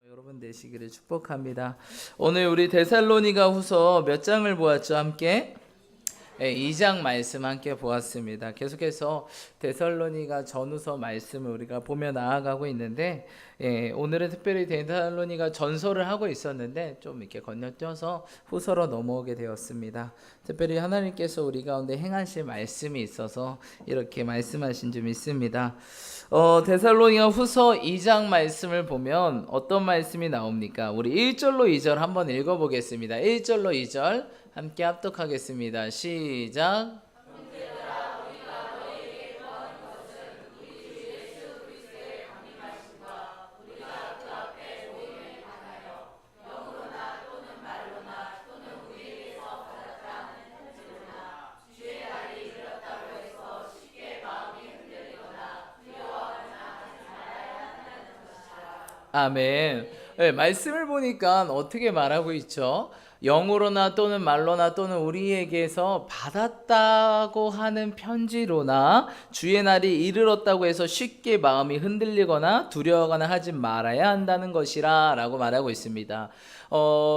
여러분 되시기를 축복합니다. 오늘 우리 데살로니가 후서 몇 장을 보았죠? 함께 2장 말씀 함께 보았습니다. 계속해서 데살로니가 전후서 말씀을 우리가 보며 나아가고 있는데, 오늘은 특별히 데살로니가 전서를 하고 있었는데 좀 이렇게 건너뛰어서 후서로 넘어오게 되었습니다. 특별히 하나님께서 우리 가운데 행하실 말씀이 있어서 이렇게 말씀하신 줄 믿습니다. 데살로니가 후서 2장 말씀을 보면 어떤 말씀이 나옵니까? 우리 1절로 2절 한번 읽어보겠습니다. 1절로 2절 함께 합독하겠습니다. 시작. 아멘. 네, 말씀을 보니까 어떻게 말하고 있죠? 영으로나 또는 말로나 또는 우리에게서 받았다고 하는 편지로나 주의 날이 이르렀다고 해서 쉽게 마음이 흔들리거나 두려워하거나 하지 말아야 한다는 것이라 라고 말하고 있습니다.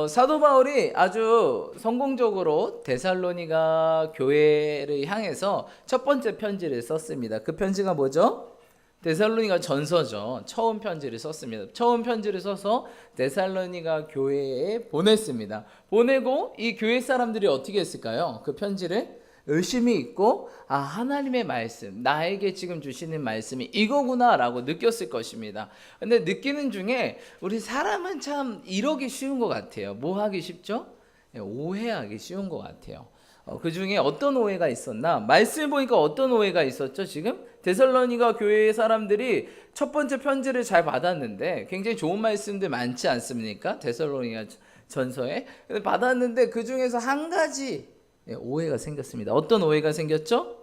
사도 바울이 아주 성공적으로 데살로니가 교회를 향해서 첫 번째 편지를 썼습니다. 그 편지가 뭐죠? 데살로니가 전서죠. 처음 편지를 썼습니다. 처음 편지를 써서 데살로니가 교회에 보냈습니다. 보내고 이 교회 사람들이 어떻게 했을까요? 그 편지를 열심히 읽고 하나님의 말씀, 나에게 지금 주시는 말씀이 이거구나 라고 느꼈을 것입니다. 근데 느끼는 중에 우리 사람은 참 이러기 쉬운 것 같아요. 뭐 하기 쉽죠? 오해하기 쉬운 것 같아요. 그 중에 어떤 오해가 있었나? 말씀을 보니까 어떤 오해가 있었죠? 지금 데살로니가 교회의 사람들이 첫 번째 편지를 잘 받았는데 굉장히 좋은 말씀들 많지 않습니까? 데살로니가 전서에 받았는데 그 중에서 한 가지 오해가 생겼습니다. 어떤 오해가 생겼죠?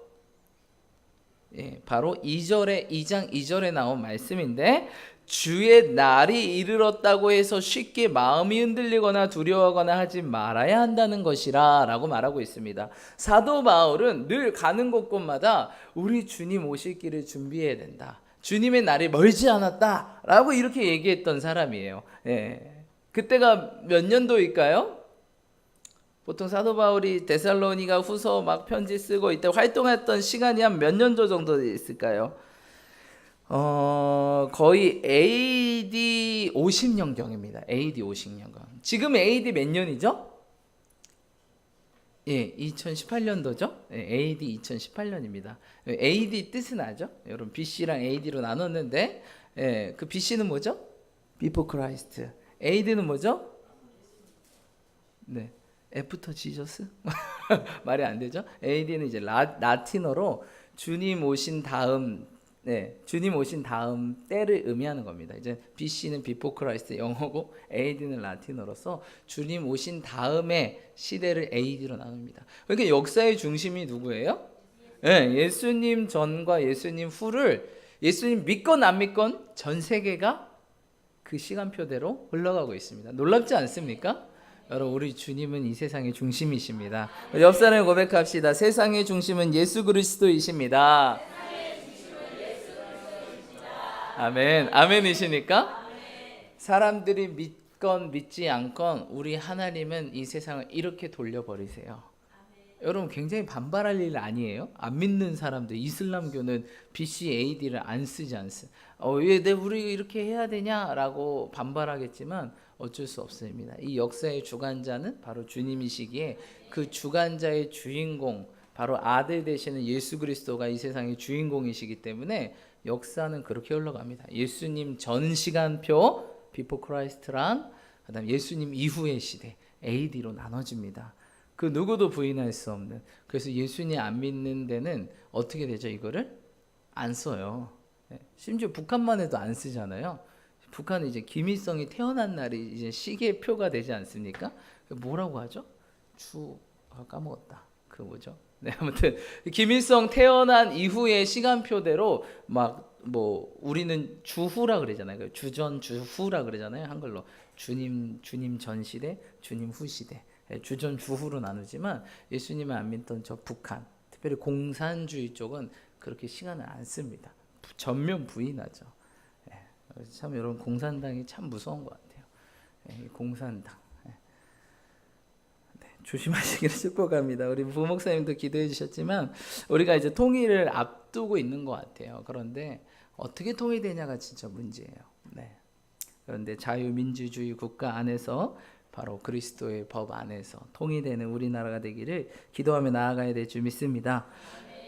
바로 2장 2절에 나온 말씀인데, 주의 날이 이르렀다고 해서 쉽게 마음이 흔들리거나 두려워하거나 하지 말아야 한다는 것이라 라고 말하고 있습니다. 사도 바울은 늘 가는 곳곳마다 우리 주님 오실 길을 준비해야 된다, 주님의 날이 멀지 않았다 라고 이렇게 얘기했던 사람이에요. 그때가 몇 년도일까요? 보통 사도 바울이 데살로니가 후서 막 편지 쓰고 이때 활동했던 시간이 한 몇 년도 정도 있을까요? 거의 AD 50년경입니다. AD 50년경. 지금 AD 몇 년이죠? 2018년도죠. AD 2018년입니다. AD 뜻은 아죠? 여러분 BC랑 AD로 나눴는데, 그 BC는 뭐죠? Before Christ. AD는 뭐죠? 네. 애프터 지저스? 말이 안 되죠? AD는 이제 라틴어로 주님 오신 다음, 주님 오신 다음 때를 의미하는 겁니다. 이제 BC는 Before Christ 영어고 AD는 라틴어로서 주님 오신 다음의 시대를 AD로 나눕니다. 그러니까 역사의 중심이 누구예요? 예수님 전과 예수님 후를, 예수님 믿건 안 믿건 전 세계가 그 시간표대로 흘러가고 있습니다. 놀랍지 않습니까? 여러분, 우리 주님은 이 세상의 중심이십니다. 옆 사람에 고백합시다. 세상의 중심은 예수 그리스도이십니다. 아멘. 아멘이십니까? 사람들이 믿건 믿지 않건 우리 하나님은 이 세상을 이렇게 돌려버리세요. 여러분, 굉장히 반발할 일 아니에요? 안 믿는 사람들, 이슬람교는 BC AD를 안 쓰지 않습니다. 왜 우리 이렇게 해야 되냐라고 반발하겠지만 어쩔 수 없습니다. 이 역사의 주관자는 바로 주님이시기에 그 주관자의 주인공, 바로 아들 되시는 예수 그리스도가 이 세상의 주인공이시기 때문에 역사는 그렇게 흘러갑니다. 예수님 전 시간표 비포 크라이스트랑 그다음 예수님 이후의 시대 AD로 나눠집니다. 그 누구도 부인할 수 없는. 그래서 예수님 안 믿는 데는 어떻게 되죠? 이거를 안 써요. 심지어 북한만 해도 안 쓰잖아요. 북한은 이제 김일성이 태어난 날이 이제 시계표가 되지 않습니까? 뭐라고 하죠? 까먹었다. 그 뭐죠? 아무튼 김일성 태어난 이후의 시간표대로 막 우리는 주후라 그러잖아요. 주전 주후라 그러잖아요. 한글로 주님 전 시대, 주님 후 시대. 주전 주후로 나누지만 예수님을 안 믿던 저 북한, 특별히 공산주의 쪽은 그렇게 시간을 안 씁니다. 전면 부인하죠. 참 여러분 공산당이 참 무서운 것 같아요. 공산당. 조심하시기를 축복합니다. 우리 부목사님도 기도해 주셨지만 우리가 이제 통일을 앞두고 있는 것 같아요. 그런데 어떻게 통일되냐가 진짜 문제예요. 그런데 자유민주주의 국가 안에서 바로 그리스도의 법 안에서 통일되는 우리나라가 되기를 기도하며 나아가야 될 줄 믿습니다.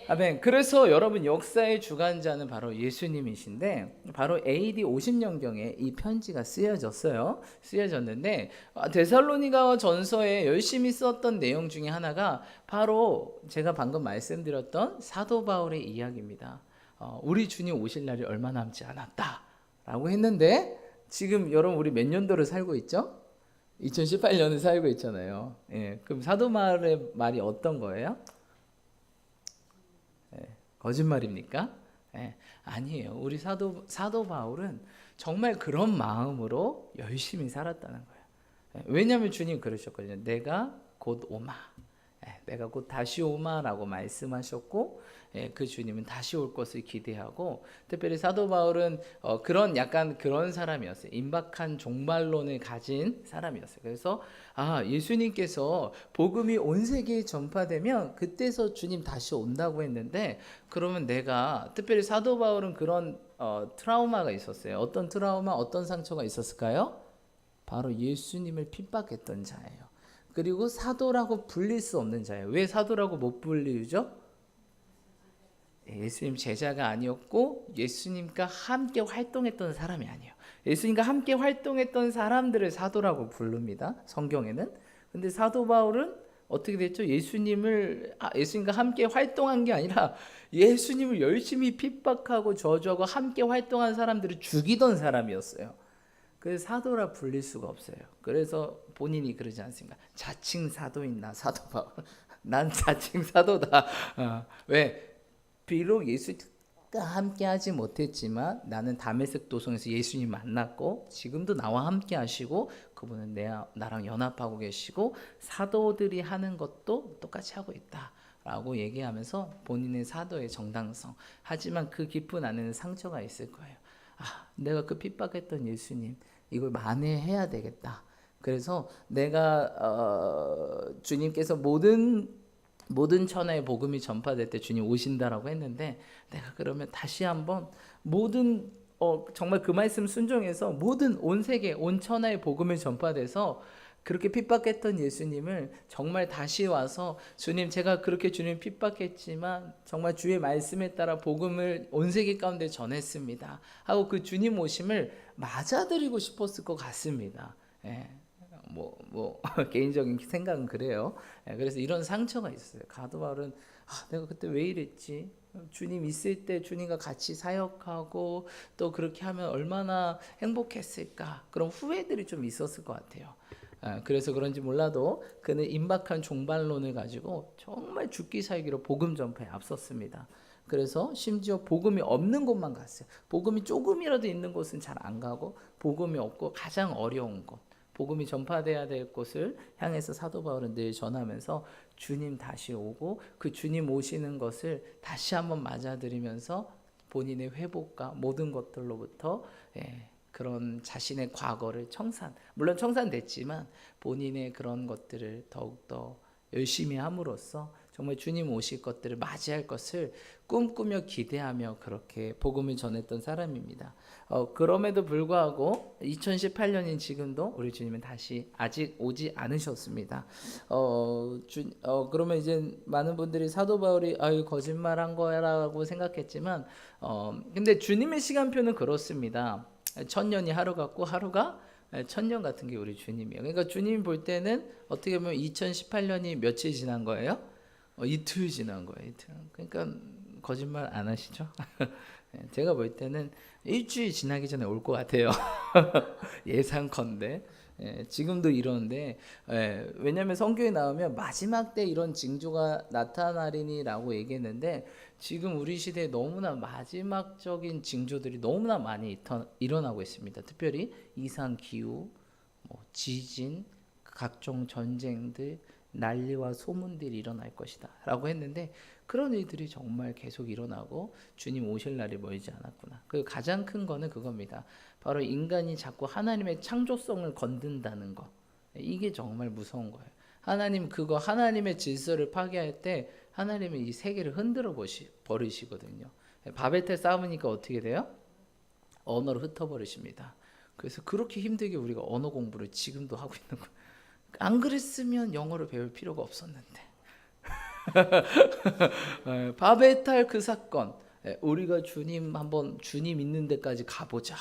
아멘. 그래서 여러분 역사의 주관자는 바로 예수님이신데 바로 AD 50년경에 이 편지가 쓰여졌는데 데살로니가 전서에 열심히 썼던 내용 중에 하나가 바로 제가 방금 말씀드렸던 사도 바울의 이야기입니다. 우리 주님 오실 날이 얼마 남지 않았다라고 했는데 지금 여러분 우리 몇 년도를 살고 있죠? 2018년을 살고 있잖아요. 그럼 사도 바울의 말이 어떤 거예요? 거짓말입니까? 아니에요. 우리 사도 바울은 정말 그런 마음으로 열심히 살았다는 거예요. 왜냐하면 주님 그러셨거든요. 내가 곧 오마. 내가 곧 다시 오마라고 말씀하셨고 그 주님은 다시 올 것을 기대하고 특별히 사도 바울은 약간 그런 사람이었어요. 임박한 종말론을 가진 사람이었어요. 그래서 예수님께서 복음이 온 세계에 전파되면 그때서 주님 다시 온다고 했는데 그러면 내가 특별히 사도 바울은 그런 트라우마가 있었어요. 어떤 트라우마, 어떤 상처가 있었을까요? 바로 예수님을 핍박했던 자예요. 그리고 사도라고 불릴 수 없는 자예요. 왜 사도라고 못 불리죠? 예수님 제자가 아니었고 예수님과 함께 활동했던 사람이 아니에요. 예수님과 함께 활동했던 사람들을 사도라고 부릅니다. 성경에는. 근데 사도 바울은 어떻게 됐죠? 예수님과 함께 활동한 게 아니라 예수님을 열심히 핍박하고 저주하고 함께 활동한 사람들을 죽이던 사람이었어요. 그래서 사도라 불릴 수가 없어요. 그래서 본인이 그러지 않습니까? 자칭 사도인 나 사도 바울. 난 자칭 사도다. 왜? 비록 예수님과 함께 하지 못했지만 나는 다메섹 도성에서 예수님 만났고 지금도 나와 함께 하시고 그분은 나랑 연합하고 계시고 사도들이 하는 것도 똑같이 하고 있다. 라고 얘기하면서 본인의 사도의 정당성. 하지만 그 깊은 안에는 상처가 있을 거예요. 내가 그 핍박했던 예수님 이걸 만회해야 되겠다. 그래서 내가 주님께서 모든 천하의 복음이 전파될 때 주님 오신다라고 했는데 내가 그러면 다시 한번 모든 정말 그 말씀 순종해서 모든 온 세계 온 천하의 복음을 전파돼서 그렇게 핍박했던 예수님을 정말 다시 와서 주님 제가 그렇게 주님 핍박했지만 정말 주의 말씀에 따라 복음을 온 세계 가운데 전했습니다 하고 그 주님 오심을 맞아들이고 싶었을 것 같습니다. 개인적인 생각은 그래요. 그래서 이런 상처가 있어요. 사도 바울은 내가 그때 왜 이랬지? 주님 있을 때 주님과 같이 사역하고 또 그렇게 하면 얼마나 행복했을까? 그런 후회들이 좀 있었을 것 같아요. 그래서 그런지 몰라도 그는 임박한 종말론을 가지고 정말 죽기 살기로 복음 전파에 앞섰습니다. 그래서 심지어 복음이 없는 곳만 갔어요. 복음이 조금이라도 있는 곳은 잘 안 가고 복음이 없고 가장 어려운 곳 복음이 전파돼야 될 곳을 향해서 사도 바울은 늘 전하면서 주님 다시 오고 그 주님 오시는 것을 다시 한번 맞아들이면서 본인의 회복과 모든 것들로부터 그런 자신의 과거를 물론 청산됐지만 본인의 그런 것들을 더욱더 열심히 함으로써 정말 주님 오실 것들을 맞이할 것을 꿈꾸며 기대하며 그렇게 복음을 전했던 사람입니다. 그럼에도 불구하고 2018년인 지금도 우리 주님은 다시 아직 오지 않으셨습니다. 그러면 이제 많은 분들이 사도 바울이 거짓말한 거라고 생각했지만 근데 주님의 시간표는 그렇습니다. 1000년이 하루 같고 하루가 1000년 같은 게 우리 주님이에요. 그러니까 주님 볼 때는 어떻게 보면 2018년이 며칠 지난 거예요? 이틀 지난 거예요. 이틀. 그러니까 거짓말 안 하시죠? 제가 볼 때는 일주일 지나기 전에 올 것 같아요. 예상컨대. 지금도 이러는데 왜냐하면 성경에 나오면 마지막 때 이런 징조가 나타나리니라고 얘기했는데 지금 우리 시대에 너무나 마지막적인 징조들이 너무나 많이 일어나고 있습니다. 특별히 이상 기후, 지진, 각종 전쟁들, 난리와 소문들이 일어날 것이다 라고 했는데 그런 일들이 정말 계속 일어나고 주님 오실 날이 멀지 않았구나. 그 가장 큰 거는 그겁니다. 바로 인간이 자꾸 하나님의 창조성을 건든다는 거. 이게 정말 무서운 거예요. 하나님 그거 하나님의 질서를 파괴할 때 하나님은 이 세계를 흔들어 버리시거든요. 바벨탑 쌓으니까 어떻게 돼요? 언어를 흩어버리십니다. 그래서 그렇게 힘들게 우리가 언어 공부를 지금도 하고 있는 거예요. 안 그랬으면 영어를 배울 필요가 없었는데. 바벨탑 그 사건, 우리가 주님 한번 주님 있는 데까지 가보자,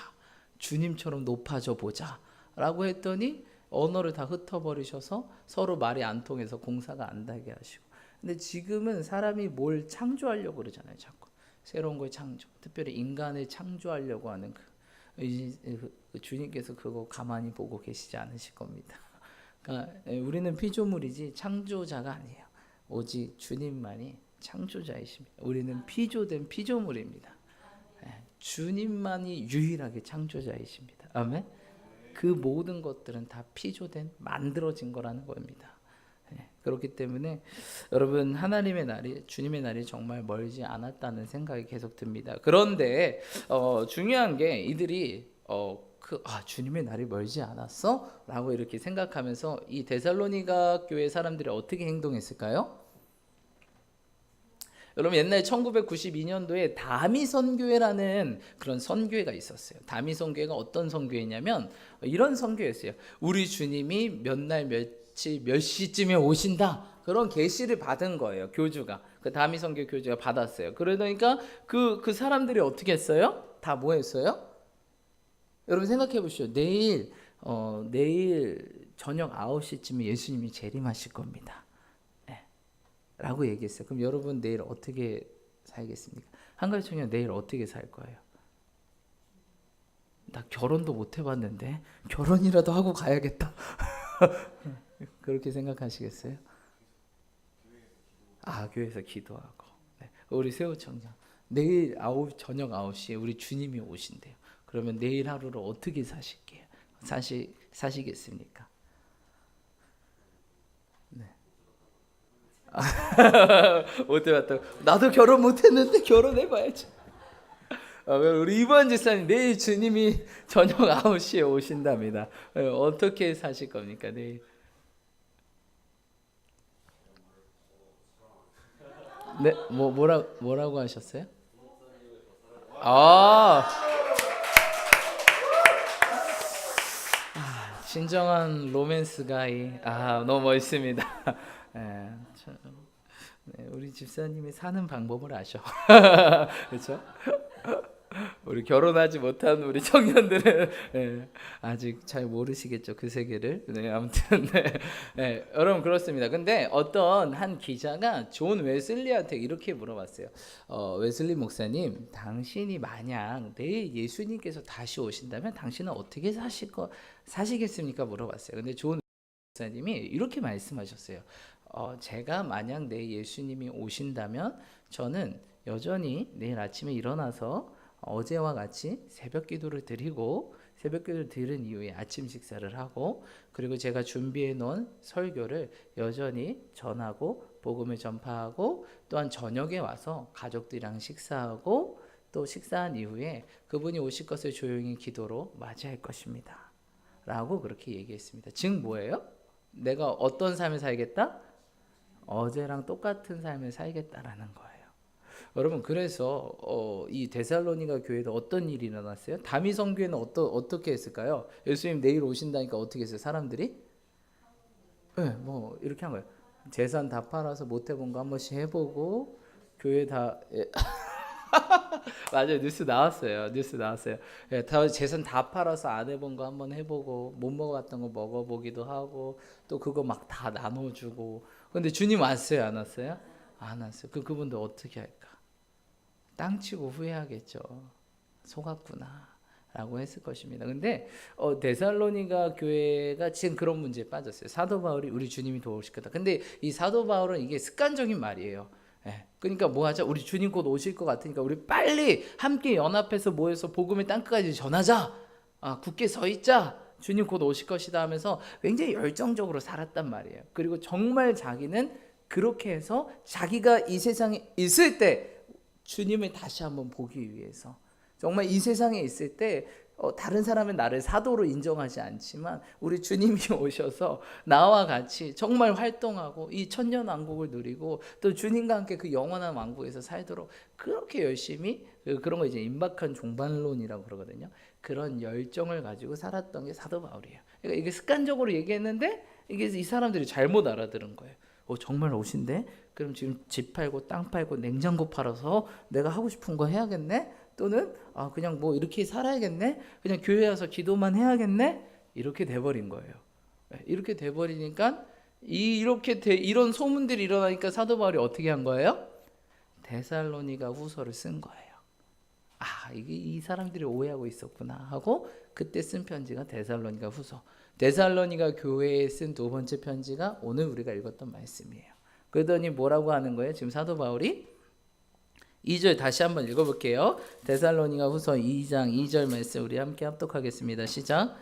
주님처럼 높아져 보자 라고 했더니 언어를 다 흩어버리셔서 서로 말이 안 통해서 공사가 안 되게 하시고. 근데 지금은 사람이 뭘 창조하려고 그러잖아요. 자꾸 새로운 걸 창조, 특별히 인간을 창조하려고 하는 그 주님께서 그거 가만히 보고 계시지 않으실 겁니다. 그러니까 우리는 피조물이지 창조자가 아니에요. 오직 주님만이 창조자이십니다. 우리는 피조된 피조물입니다. 주님만이 유일하게 창조자이십니다. 아멘. 그 모든 것들은 다 피조된 만들어진 거라는 겁니다. 그렇기 때문에 여러분 하나님의 날이 주님의 날이 정말 멀지 않았다는 생각이 계속 듭니다. 그런데 중요한 게 이들이 주님의 날이 멀지 않았어? 라고 이렇게 생각하면서 이 데살로니가 교회 사람들이 어떻게 행동했을까요? 여러분 옛날 1992년도에 다미선교회라는 그런 선교회가 있었어요. 다미선교회가 어떤 선교회냐면 이런 선교회였어요. 우리 주님이 몇 날 며칠 몇 시쯤에 오신다. 그런 계시를 받은 거예요. 교주가. 그 다미선교 교주가 받았어요. 그러니까 그 사람들이 어떻게 했어요? 다 뭐 했어요? 여러분 생각해 보시죠. 내일 저녁 9시쯤에 예수님이 재림하실 겁니다. 라고 얘기했어요. 그럼 여러분 내일 어떻게 살겠습니까? 한가위 청년 내일 어떻게 살 거예요? 나 결혼도 못 해봤는데 결혼이라도 하고 가야겠다. 그렇게 생각하시겠어요? 교회에서 기도하고. 우리 세우 청년 내일 저녁 9시에 우리 주님이 오신대요. 그러면 내일 하루를 어떻게 사실게요? 사시겠습니까? 못 해봤다. 나도 결혼 못했는데 결혼해봐야지. 우리 이번 집사님 내일 주님이 저녁 9시에 오신답니다. 어떻게 사실 겁니까 내일? 네, 뭐라고 하셨어요? 진정한 로맨스 가이. 너무 멋있습니다. 우리 집사님이 사는 방법을 아셔. 그렇죠? 우리 결혼하지 못한 우리 청년들은 아직 잘 모르시겠죠 그 세계를. 아무튼 여러분 그렇습니다. 근데 어떤 한 기자가 존 웨슬리한테 이렇게 물어봤어요. 웨슬리 목사님, 당신이 만약 내일 예수님께서 다시 오신다면 당신은 어떻게 사시겠습니까? 물어봤어요. 근데 존 목사님이 이렇게 말씀하셨어요. 제가 만약 내일 예수님이 오신다면 저는 여전히 내일 아침에 일어나서 어제와 같이 새벽 기도를 드리고 새벽 기도를 드린 이후에 아침 식사를 하고 그리고 제가 준비해 놓은 설교를 여전히 전하고 복음을 전파하고 또한 저녁에 와서 가족들이랑 식사하고 또 식사한 이후에 그분이 오실 것을 조용히 기도로 맞이할 것입니다. 라고 그렇게 얘기했습니다. 즉 뭐예요? 내가 어떤 삶을 살겠다? 어제랑 똑같은 삶을 살겠다라는 거예요. 여러분 그래서 이 데살로니가 교회도 어떤 일이 일어났어요? 다미성 교회는 어떻게 했을까요? 예수님 내일 오신다니까 어떻게 했어요? 사람들이 뭐 이렇게 한 거예요. 재산 다 팔아서 못 해본 거 한 번씩 해보고 교회 다 맞아요. 뉴스 나왔어요. 다 재산 다 팔아서 안 해본 거 한번 해보고 못 먹어봤던 거 먹어보기도 하고 또 그거 막 다 나눠주고. 근데 주님 왔어요? 안 왔어요? 안 왔어요. 그분들 어떻게 할까? 땅 치고 후회하겠죠. 속았구나 라고 했을 것입니다. 근데 데살로니가 교회가 지금 그런 문제에 빠졌어요. 사도 바울이 우리 주님이 도우실 거다. 근데 이 사도 바울은 이게 습관적인 말이에요. 그러니까 뭐 하자? 우리 주님 곧 오실 것 같으니까 우리 빨리 함께 연합해서 모여서 복음의 땅끝까지 전하자. 굳게 서 있자. 주님 곧 오실 것이다 하면서 굉장히 열정적으로 살았단 말이에요. 그리고 정말 자기는 그렇게 해서 자기가 이 세상에 있을 때 주님을 다시 한번 보기 위해서, 정말 이 세상에 있을 때 다른 사람은 나를 사도로 인정하지 않지만 우리 주님이 오셔서 나와 같이 정말 활동하고 이 천년왕국을 누리고 또 주님과 함께 그 영원한 왕국에서 살도록 그렇게 열심히, 그런 거 이제 임박한 종반론이라고 그러거든요. 그런 열정을 가지고 살았던 게 사도 바울이에요. 그러니까 이게 습관적으로 얘기했는데 이게 이 사람들이 잘못 알아들은 거예요. 정말 오신대? 그럼 지금 집 팔고 땅 팔고 냉장고 팔아서 내가 하고 싶은 거 해야겠네? 또는 그냥 뭐 이렇게 살아야겠네? 그냥 교회 와서 기도만 해야겠네? 이렇게 돼버린 거예요. 이렇게 돼버리니까 이런 소문들이 일어나니까 사도 바울이 어떻게 한 거예요? 데살로니가 후서를 쓴 거예요. 이게 이 사람들이 오해하고 있었구나 하고 그때 쓴 편지가 데살로니가 후서. 데살로니가 교회에 쓴 두 번째 편지가 오늘 우리가 읽었던 말씀이에요. 그러더니 뭐라고 하는 거예요? 지금 사도 바울이 2절 다시 한번 읽어볼게요. 데살로니가 후서 2장 2절 말씀 우리 함께 합독하겠습니다. 시작.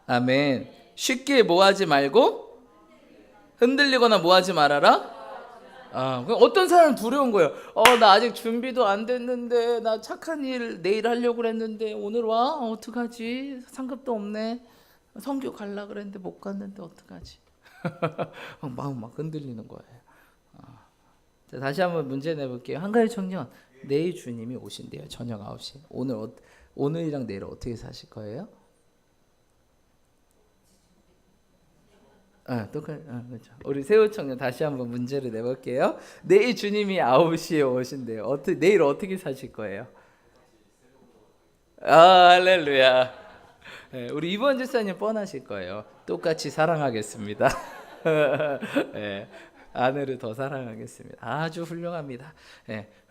아멘. 쉽게 뭐하지 말고 흔들리거나 뭐하지 말아라. 어떤 사람은 두려운 거예요. 나 아직 준비도 안 됐는데, 나 착한 일 내일 하려고 그랬는데 오늘 와? 어떡하지? 상급도 없네. 선교 갈라 그랬는데 못 갔는데 어떡하지? 마음 막 흔들리는 거예요. 자, 다시 한번 문제 내볼게요. 한가위 청년, 내일 주님이 오신대요. 저녁 9시. 오늘이랑 내일 어떻게 사실 거예요? 그렇죠. 우리 세우 청년 다시 한번 문제를 내볼게요. 내일 주님이 9시에 오신대요. 내일 어떻게 사실 거예요? 할렐루야. 우리 이번 집사님 뻔하실 거예요. 똑같이 사랑하겠습니다. 아내를 더 사랑하겠습니다. 아주 훌륭합니다.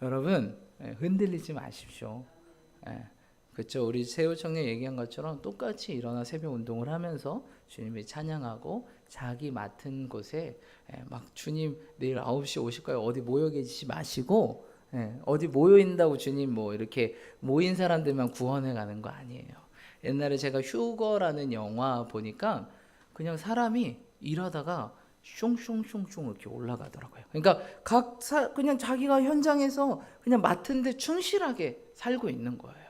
여러분 흔들리지 마십시오. 그렇죠. 우리 세우 청년 얘기한 것처럼 똑같이 일어나 새벽 운동을 하면서 주님을 찬양하고 자기 맡은 곳에 막 주님 내일 9시 오실 거예요. 어디 모여 계시지 마시고 어디 모여 있다고 주님 뭐 이렇게 모인 사람들만 구원해 가는 거 아니에요. 옛날에 제가 휴거라는 영화 보니까 그냥 사람이 일하다가 숑숑숑숑 이렇게 올라가더라고요. 그러니까 그냥 자기가 현장에서 그냥 맡은 데 충실하게 살고 있는 거예요.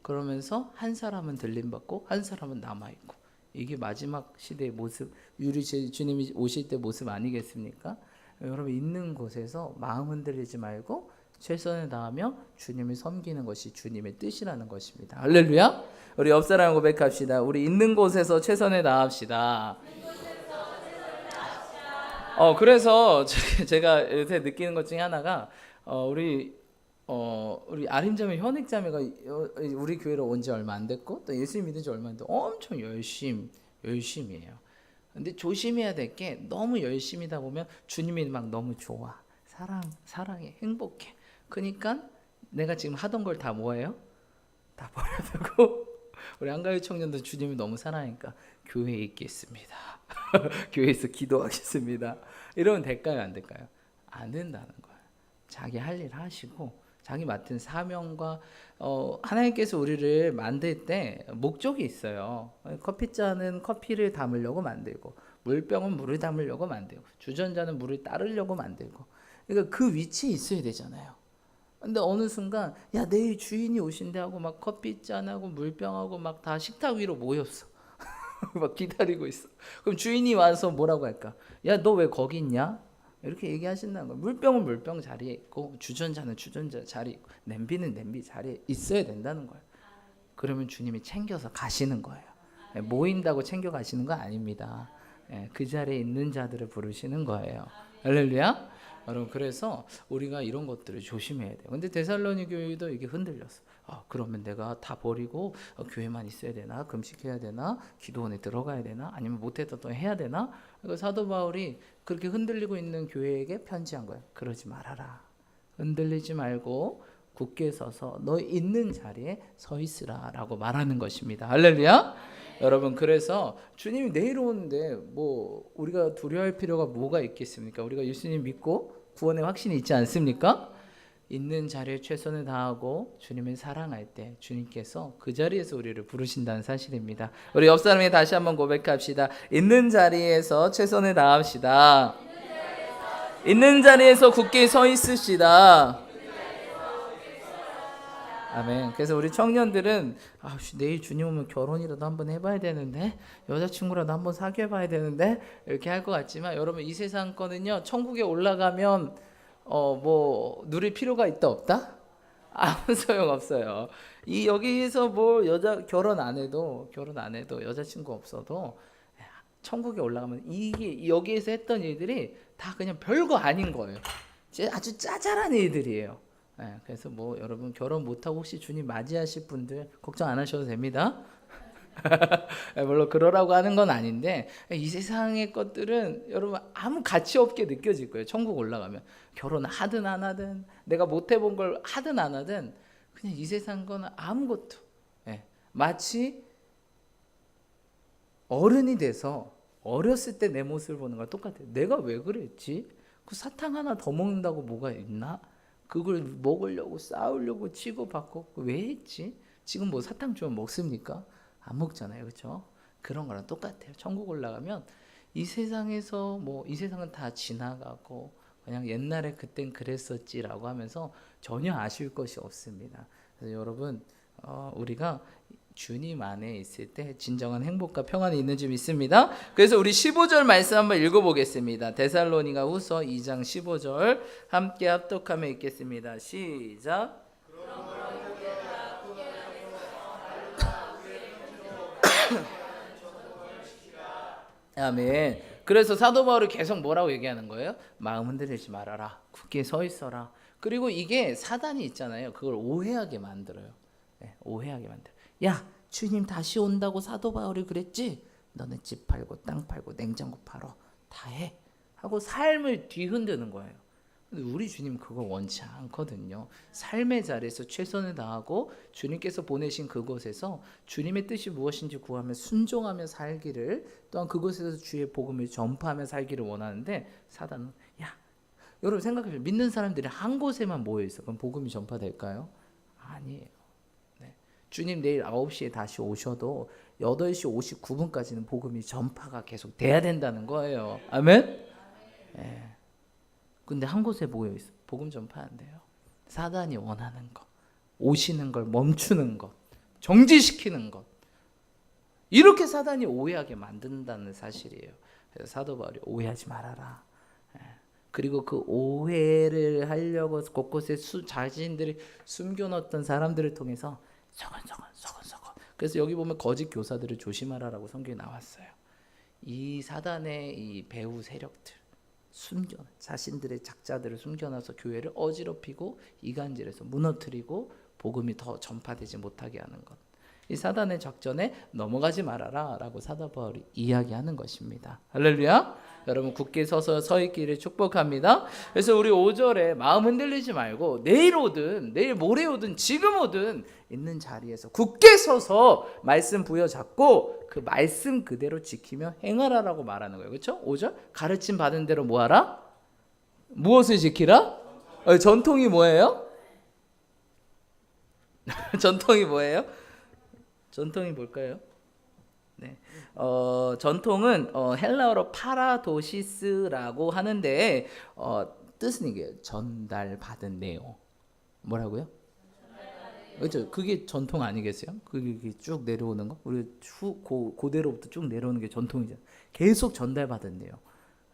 그러면서 한 사람은 들림받고 한 사람은 남아있고, 이게 마지막 시대의 모습, 주님이 오실 때 모습 아니겠습니까? 여러분 있는 곳에서 마음 흔들리지 말고 최선을 다하며 주님을 섬기는 것이 주님의 뜻이라는 것입니다. 할렐루야. 우리 옆 사람 고백합시다. 우리 있는 곳에서 최선을 다합시다. 그래서 제가 요새 느끼는 것 중에 하나가 우리 아림자매 현익자매가 우리 교회로 온 지 얼마 안 됐고 또 예수 믿은 지 얼마 안 됐고 엄청 열심이에요. 근데 조심해야 될 게, 너무 열심이다 보면 주님이 막 너무 좋아, 사랑해, 행복해. 그러니까 내가 지금 하던 걸 다 뭐예요? 다 버려두고 우리 한가위 청년도 주님을 너무 사랑하니까 교회에 있겠습니다. 교회에서 기도하겠습니다. 이러면 될까요, 안 될까요? 안 된다는 거예요. 자기 할 일 하시고 자기 맡은 사명과 하나님께서 우리를 만들 때 목적이 있어요. 커피잔은 커피를 담으려고 만들고, 물병은 물을 담으려고 만들고, 주전자는 물을 따르려고 만들고. 그러니까 그 위치에 있어야 되잖아요. 근데 어느 순간 내일 주인이 오신대 하고 막 커피잔하고 물병하고 막 다 식탁 위로 모였어. 막 기다리고 있어. 그럼 주인이 와서 뭐라고 할까? 너 왜 거기 있냐? 이렇게 얘기하신다는 거예요. 물병은 물병 자리에 있고, 주전자는 주전자 자리에 있고, 냄비는 냄비 자리에 있어야 된다는 거예요. 그러면 주님이 챙겨서 가시는 거예요. 모인다고 챙겨 가시는 거 아닙니다. 그 자리에 있는 자들을 부르시는 거예요. 할렐루야. 여러분, 그래서 우리가 이런 것들을 조심해야 돼요. 근데 데살로니 교회도 이게 흔들렸어. 그러면 내가 다 버리고 교회만 있어야 되나? 금식해야 되나? 기도원에 들어가야 되나? 아니면 못해도 또 해야 되나? 사도 바울이 그렇게 흔들리고 있는 교회에게 편지한 거예요. 그러지 말아라. 흔들리지 말고 굳게 서서 너 있는 자리에 서 있으라 라고 말하는 것입니다. 할렐루야. 여러분, 그래서 주님이 내일 오는데 뭐 우리가 두려워할 필요가 뭐가 있겠습니까? 우리가 예수님 믿고 구원의 확신이 있지 않습니까? 있는 자리에 최선을 다하고 주님을 사랑할 때 주님께서 그 자리에서 우리를 부르신다는 사실입니다. 우리 옆 사람에게 다시 한번 고백합시다. 있는 자리에서 최선을 다합시다. 있는 자리에서 굳게 서 있으시다. 아멘. 그래서 우리 청년들은 내일 주님 오면 결혼이라도 한번 해봐야 되는데, 여자친구라도 한번 사귀어봐야 되는데, 이렇게 할 것 같지만, 여러분, 이 세상 거는요, 천국에 올라가면 뭐 누릴 필요가 있다 없다? 아무 소용 없어요. 이 여기에서 뭐 결혼 안 해도 여자친구 없어도 천국에 올라가면 이게 여기에서 했던 일들이 다 그냥 별거 아닌 거예요. 아주 짜잘한 일들이에요. 그래서 뭐 여러분 결혼 못하고 혹시 주님 맞이하실 분들 걱정 안 하셔도 됩니다. 물론 그러라고 하는 건 아닌데, 이 세상의 것들은 여러분 아무 가치 없게 느껴질 거예요. 천국 올라가면 결혼하든 안 하든 내가 못 해본 걸 하든 안 하든 그냥 이 세상 거는 아무것도, 마치 어른이 돼서 어렸을 때 내 모습을 보는 거랑 똑같아요. 내가 왜 그랬지? 그 사탕 하나 더 먹는다고 뭐가 있나? 그걸 먹으려고 싸우려고 치고받고 왜 했지? 지금 뭐 사탕 주면 먹습니까? 안 먹잖아요. 그렇죠? 그런 거랑 똑같아요. 천국 올라가면 이 세상에서 뭐 이 세상은 다 지나가고 그냥 옛날에 그땐 그랬었지라고 하면서 전혀 아쉬울 것이 없습니다. 그래서 여러분 우리가 주님 안에 있을 때 진정한 행복과 평안이 있는 줄 믿습니다. 그래서 우리 15절 말씀 한번 읽어보겠습니다. 데살로니가 후서 2장 15절 함께 합독하며 읽겠습니다. 시작. 아멘. 그래서 사도 바울이 계속 뭐라고 얘기하는 거예요? 마음 흔들리지 말아라. 굳게 서 있어라. 그리고 이게 사단이 있잖아요. 그걸 오해하게 만들어요. 오해하게 만들어요. 야, 주님 다시 온다고 사도 바울이 그랬지? 너는 집 팔고 땅 팔고 냉장고 팔어. 다 해. 하고 삶을 뒤흔드는 거예요. 근데 우리 주님 그거 원치 않거든요. 삶의 자리에서 최선을 다하고 주님께서 보내신 그곳에서 주님의 뜻이 무엇인지 구하며 순종하며 살기를, 또한 그곳에서 주의 복음을 전파하며 살기를 원하는데, 사단은 여러분 생각해보세요. 믿는 사람들이 한 곳에만 모여있어. 그럼 복음이 전파될까요? 아니에요. 주님 내일 9시에 다시 오셔도 8시 59분까지는 복음이 전파가 계속 돼야 된다는 거예요. 아멘? 근데 한 곳에 모여 있어. 복음 전파 안 돼요. 사단이 원하는 것, 오시는 걸 멈추는 것, 정지시키는 것, 이렇게 사단이 오해하게 만든다는 사실이에요. 그래서 사도 바울이 오해하지 말아라. 그리고 그 오해를 하려고 곳곳에 자신들이 숨겨놓던 사람들을 통해서 서건서건. 그래서 여기 보면 거짓 교사들을 조심하라라고 성경에 나왔어요. 이 사단의 이 배후 세력들, 자신들의 작자들을 숨겨놔서 교회를 어지럽히고 이간질해서 무너뜨리고 복음이 더 전파되지 못하게 하는 것. 이 사단의 작전에 넘어가지 말아라 라고 사도 바울이 이야기하는 것입니다. 할렐루야. 여러분 굳게 서 있기를 축복합니다. 그래서 우리 5절에 마음 흔들리지 말고 내일 오든 내일 모레 오든 지금 오든 있는 자리에서 굳게 서서 말씀 부여잡고 그 말씀 그대로 지키며 행하라라고 말하는 거예요. 그렇죠? 5절 가르침 받은 대로 뭐하라? 무엇을 지키라? 전통이 뭐예요? 전통이 뭐예요? 전통이 뭘까요? 전통은 헬라어로 파라도시스라고 하는데 뜻은 이게 전달받은 내용. 뭐라고요? 그렇죠. 그게 전통 아니겠어요? 그게 쭉 내려오는 거. 우리 고대로부터 쭉 내려오는 게 전통이잖아요. 계속 전달받은 내용.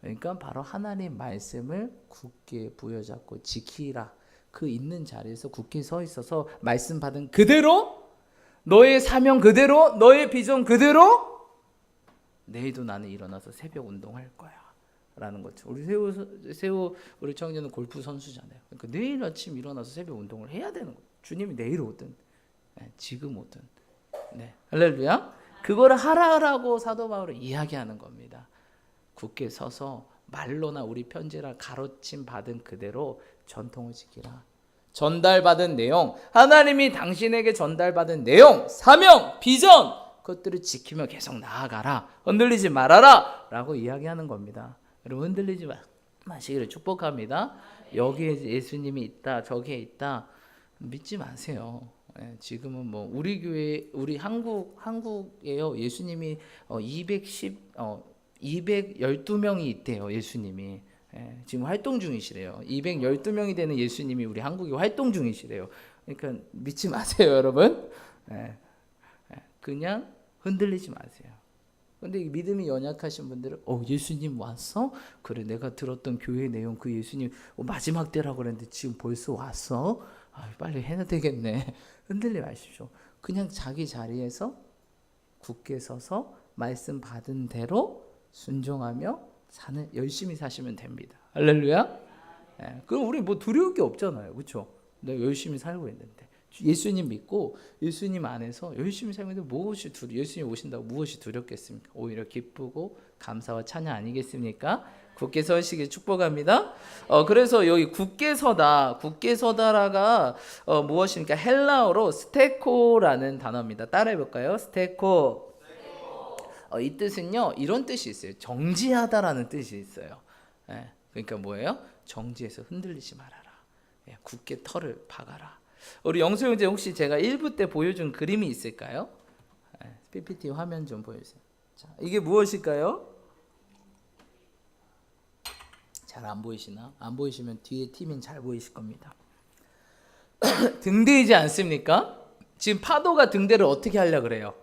그러니까 바로 하나님 말씀을 굳게 부여잡고 지키라. 그 있는 자리에서 굳게 서 있어서 말씀 받은 그대로, 너의 사명 그대로, 너의 비전 그대로 내일도 나는 일어나서 새벽 운동할 거야 라는 거죠. 우리 세우 우리 청년은 골프 선수잖아요. 그러니까 내일 아침 일어나서 새벽 운동을 해야 되는 거예요. 주님이 내일 오든 지금 오든. 할렐루야. 그거를 하라라고 사도 바울은 이야기하는 겁니다. 굳게 서서 말로나 우리 편지라 가르침 받은 그대로 전통을 지키라. 전달받은 내용, 하나님이 당신에게 전달받은 내용, 사명, 비전, 그것들을 지키며 계속 나아가라. 흔들리지 말아라 라고 이야기하는 겁니다. 여러분 흔들리지 마시기를 축복합니다. 여기에 예수님이 있다, 저기에 있다 믿지 마세요. 지금은 뭐 우리 교회, 우리 한국에요. 예수님이 212명이 있대요. 예수님이 지금 활동 중이시래요. 212명이 되는 예수님이 우리 한국에 활동 중이시래요. 그러니까 믿지 마세요, 여러분. 그냥 흔들리지 마세요. 근데 믿음이 연약하신 분들은 예수님 왔어? 그래, 내가 들었던 교회 내용 그 예수님 마지막 때라고 그랬는데 지금 벌써 왔어? 빨리 해야 되겠네. 흔들리 마십시오. 그냥 자기 자리에서 굳게 서서 말씀 받은 대로 순종하며 열심히 사시면 됩니다. 할렐루야. 그럼 우리 뭐 두려울 게 없잖아요, 그렇죠? 내가 열심히 살고 있는데 예수님 믿고 예수님 안에서 열심히 살고 있는데 예수님 오신다고 무엇이 두렵겠습니까? 오히려 기쁘고 감사와 찬양 아니겠습니까? 굳게 서시길 축복합니다. 그래서 여기 굳게 서다라가 무엇입니까? 헬라어로 스테코라는 단어입니다. 따라해 볼까요? 스테코. 이 뜻은요, 이런 뜻이 있어요. 정지하다라는 뜻이 있어요. 그러니까 뭐예요? 정지해서 흔들리지 말아라. 굳게 털을 박아라. 우리 영수 형제 혹시 제가 1부 때 보여준 그림이 있을까요? PPT 화면 좀 보여주세요. 자, 이게 무엇일까요? 잘 안 보이시나? 안 보이시면 뒤에 팀은 잘 보이실 겁니다. 등대이지 않습니까? 지금 파도가 등대를 어떻게 하려고 그래요?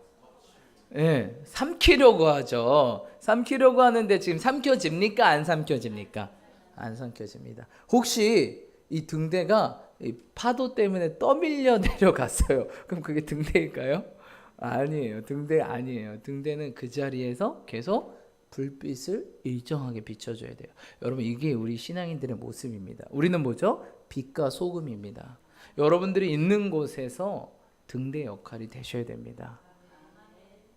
삼키려고 하죠. 삼키려고 하는데 지금 삼켜집니까? 안 삼켜집니까? 안 삼켜집니다. 혹시 이 등대가 이 파도 때문에 떠밀려 내려갔어요. 그럼 그게 등대일까요? 아니에요. 등대 아니에요. 등대는 그 자리에서 계속 불빛을 일정하게 비춰줘야 돼요. 여러분, 이게 우리 신앙인들의 모습입니다. 우리는 뭐죠? 빛과 소금입니다. 여러분들이 있는 곳에서 등대 역할이 되셔야 됩니다.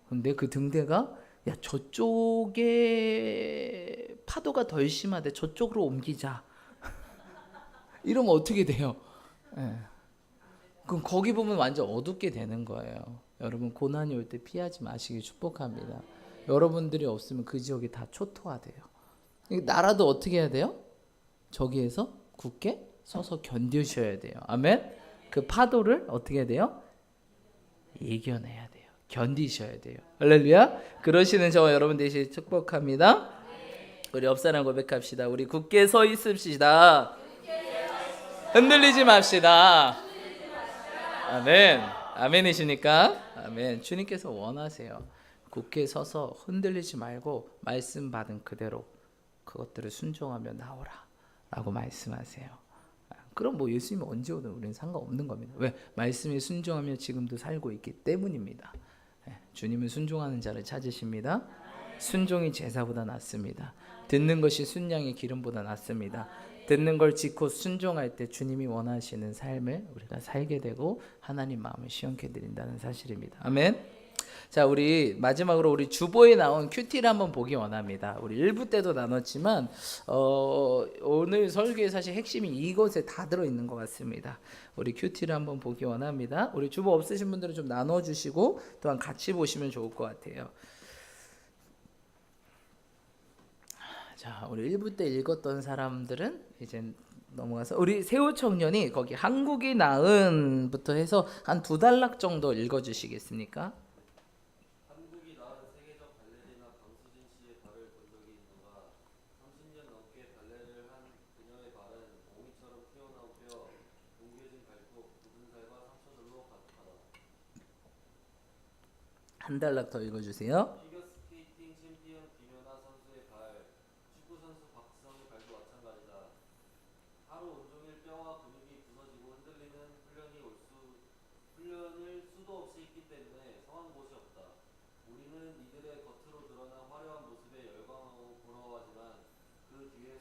근데 그 등대가 저쪽에 파도가 덜 심하대, 저쪽으로 옮기자 이러면 어떻게 돼요? 그럼 거기 보면 완전 어둡게 되는 거예요. 여러분, 고난이 올 때 피하지 마시길 축복합니다. 여러분들이 없으면 그 지역이 다 초토화돼요. 나라도 어떻게 해야 돼요? 저기에서 굳게 서서 견디셔야 돼요. 아멘. 그 파도를 어떻게 해야 돼요? 이겨내야 돼요. 견디셔야 돼요. 할렐루야. 그러시는 저와 여러분 되시길 축복합니다. 우리 옆사람 고백합시다. 우리 굳게 서 있읍시다. 흔들리지 맙시다. 아멘. 아멘이십니까? 아멘. 주님께서 원하세요. 굳게 서서 흔들리지 말고 말씀 받은 그대로 그것들을 순종하며 나오라 라고 말씀하세요. 그럼 뭐 예수님이 언제 오든 우리는 상관없는 겁니다. 왜? 말씀에 순종하며 지금도 살고 있기 때문입니다. 주님은 순종하는 자를 찾으십니다. 순종이 제사보다 낫습니다. 듣는 것이 순양의 기름보다 낫습니다. 듣는 걸 지고 순종할 때 주님이 원하시는 삶을 우리가 살게 되고 하나님 마음을 시원케 드린다는 사실입니다. 아멘. 자, 우리 마지막으로 우리 주보에 나온 큐티를 한번 보기 원합니다. 우리 1부 때도 나눴지만 오늘 설교의 사실 핵심이 이것에 다 들어있는 것 같습니다. 우리 큐티를 한번 보기 원합니다. 우리 주보 없으신 분들은 좀 나눠주시고 또한 같이 보시면 좋을 것 같아요. 자, 우리 1부 때 읽었던 사람들은 이제 넘어가서 우리 세호 청년이 거기 한국이 나은부터 해서 한 2단락 정도 읽어주시겠습니까? 한국이 낳은 세계적 발레리나 강수진 씨의 발을 본 적이 있는가? 30년 넘게 발레를 한 그녀의 발은 몽이처럼 튀어나오며 뭉개진 발톱, 굳은 살과 상처들로 가득하다. 한 단락 더 읽어주세요. 피겨스케이팅 챔피언 김연아 선수의 발, 축구 선수 박지성의 발도 마찬가지다. 하루 온종일 뼈와 근육이 부서지고 흔들리는 훈련을 수도 없이 했기 때문에 성한 곳이 없다. 우리는 이들의 겉으로 드러난 화려한 모습에 열광하고 부러워하지만 그 뒤에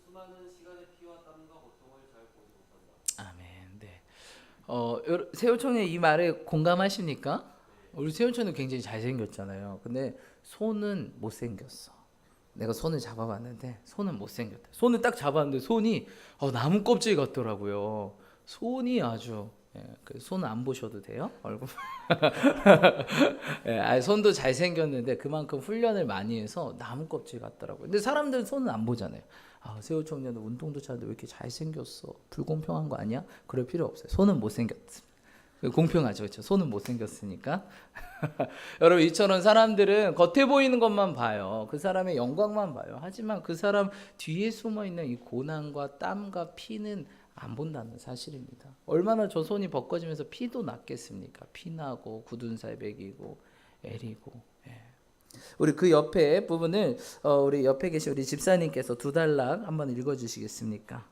수많은 시간의 피와 땀과 고통을 잘 보지 못한다. 아멘. 네. 세호천의 이 말에 공감하십니까? 우리 세호천은 굉장히 잘생겼잖아요. 근데 손은 못생겼어. 내가 손을 잡아봤는데 손은 못생겼다. 손을 딱 잡았는데 손이 나무 껍질 같더라고요. 손이 아주 그 손 안 보셔도 돼요. 얼굴. 손도 잘 생겼는데 그만큼 훈련을 많이 해서 나무 껍질 같더라고요. 근데 사람들은 손은 안 보잖아요. 세호 청년은 운동도 잘하는데 왜 이렇게 잘 생겼어? 불공평한 거 아니야? 그럴 필요 없어요. 손은 못 생겼습니다. 공평하죠, 그렇죠? 손은 못 생겼으니까. 여러분, 이처럼 사람들은 겉에 보이는 것만 봐요. 그 사람의 영광만 봐요. 하지만 그 사람 뒤에 숨어 있는 이 고난과 땀과 피는 안 본다는 사실입니다. 얼마나 저 손이 벗겨지면서 피도 났겠습니까? 피나고 굳은 살 먹이고 애리고. 우리 그 옆에 부분을 우리 옆에 계신 우리 집사님께서 두 단락 한번 읽어주시겠습니까?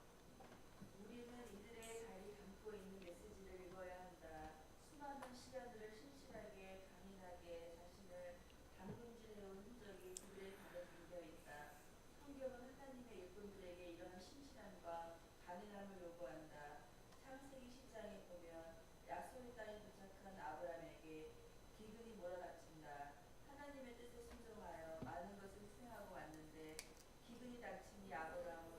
우리는 이들의 자리 담고 있는 메시지를 읽어야 한다. 수많은 시간들을 신실하게 강인하게 자신을 담금질해온 흔적이 그들의 발에 담겨 있다. 성경은 하나님의 일꾼들에게 이러한 신실함과 강인함을 요구한다. 창세기 10장에 보면 약속의 땅에 도착한 아브라함에게 기근이 몰아닥친다. 하나님의 뜻에 순종하여 많은 것을 희생하고 왔는데 기근이 닥치니 아브라함은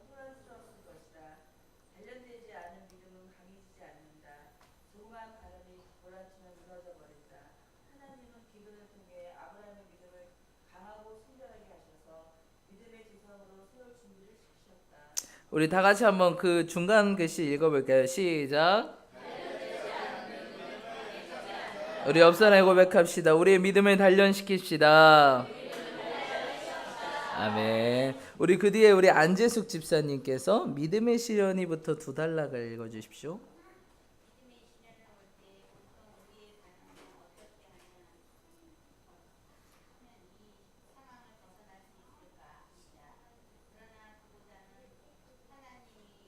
혼란스러웠을 것이다. 단련되지 않은 믿음은 강해지지 않는다. 조그마한 바람이 몰아치면 무너져 버린다. 하나님은 기근을 통해 아브라함의 믿음을 강하고 순결하게 하셔서 믿음의 지성으로 세울 준비를 시키셨다. 우리 다 같이 한번 그 중간 글씨 읽어볼까요? 시작. 우리 옆사람에 고백합시다. 우리의 믿음을 단련시킵시다. 아멘. 우리 그 뒤에 우리 안재숙 집사님께서 믿음의 시련이부터 두 단락을 읽어주십시오. 믿음의 시련을 올 때 보통 우리의 반응은 어떻게 하냐는 이 상황을 벗어날 수 있을까 합니다. 그러나 그보다는 하나님이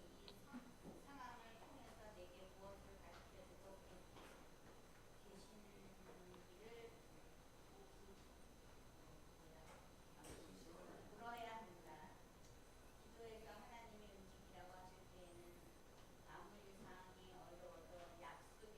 이 상황을 통해서 내게 무엇을 가르쳐주고 계시는지를 물어야 한다. 기도에서 하나님이 움직이라고 하실 때에는 아무리 상황이 어려워도 약속의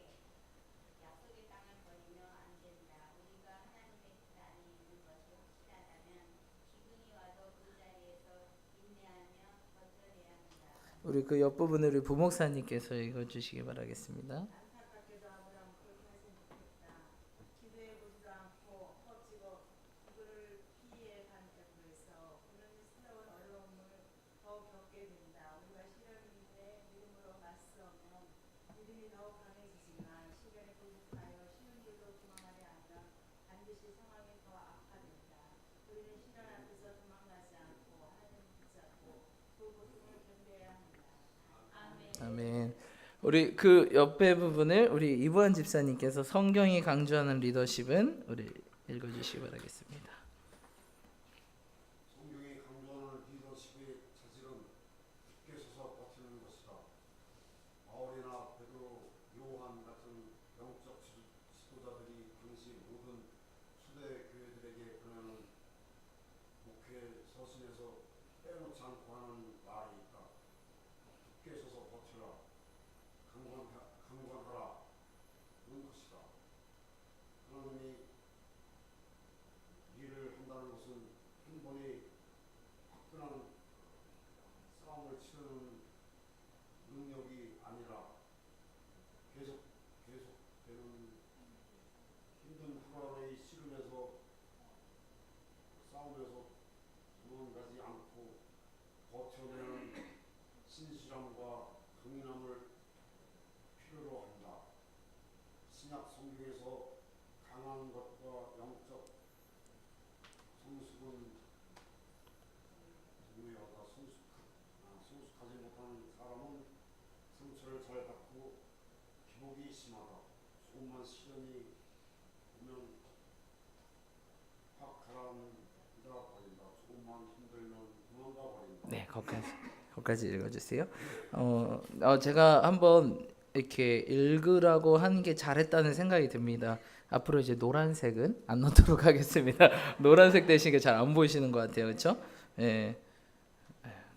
땅을 버리면 안 된다. 우리가 하나님의 뜻 안에 있는 것이 확실하다면 기근이 와도 그 자리에서 인내하며 버텨내야 한다. 우리 그 옆부분을 우리 부목사님께서 읽어주시기 바라겠습니다. 안타깝게도 아브라함은 그렇게 하지 못했다. 기도해 보지도 않고 헛지고 그를 피해 간다고 해서 그는 새로운 어려움을 더 겪게 된다. 우리가 시련 이후에 믿음으로 맞서면 믿음이 더욱 강해지지만 시련에 굴복하여 쉬운 길로 도망하려 하면 반드시 상황이 더 악화된다. 우리는 시련 앞에서 도망가지 않고 하나님을 붙잡고 그 고통을 견뎌야 한다. 아멘. 아멘. 우리 그 옆에 부분을 우리 이부한 집사님께서 성경이 강조하는 리더십은 우리 읽어주시기 바라겠습니다. 성경이 강조하는 리더십의 자질은 굳게 서서 버티는 것이다. 바울이나 베드로, 요한 같은 영적 지도자들이 당시 모든 수대 교회들에게 권하는 목회 서신에서 빼놓지 않고 하는 말이 있다. 굳게 서서 버티라. 강건하라. 는 것이다. 하나님이 일을 한다는 것은 한 번에 화끈한 싸움을 치르는 능력이 아니라 계속되는 힘든 불안의 씨름에서 싸움에서 도망가지 않고 버텨내는 신실함과 강인함을 필요로 한다. 신약 성경에서 강한 것과 영적 성숙은 동의하다. 성숙하지 못한 사람은 상처를 잘 받고 기복이 심하다. 조금만 시련이 오면 확 가라앉아 버린다. 조금만 힘들면 도망가 버린다. 네, 거기까지 읽어주세요. 제가 한번 이렇게 읽으라고 한 게 잘했다는 생각이 듭니다. 앞으로 이제 노란색은 안 넣도록 하겠습니다. 노란색 대신 게 잘 안 보이시는 것 같아요, 그렇죠? 예,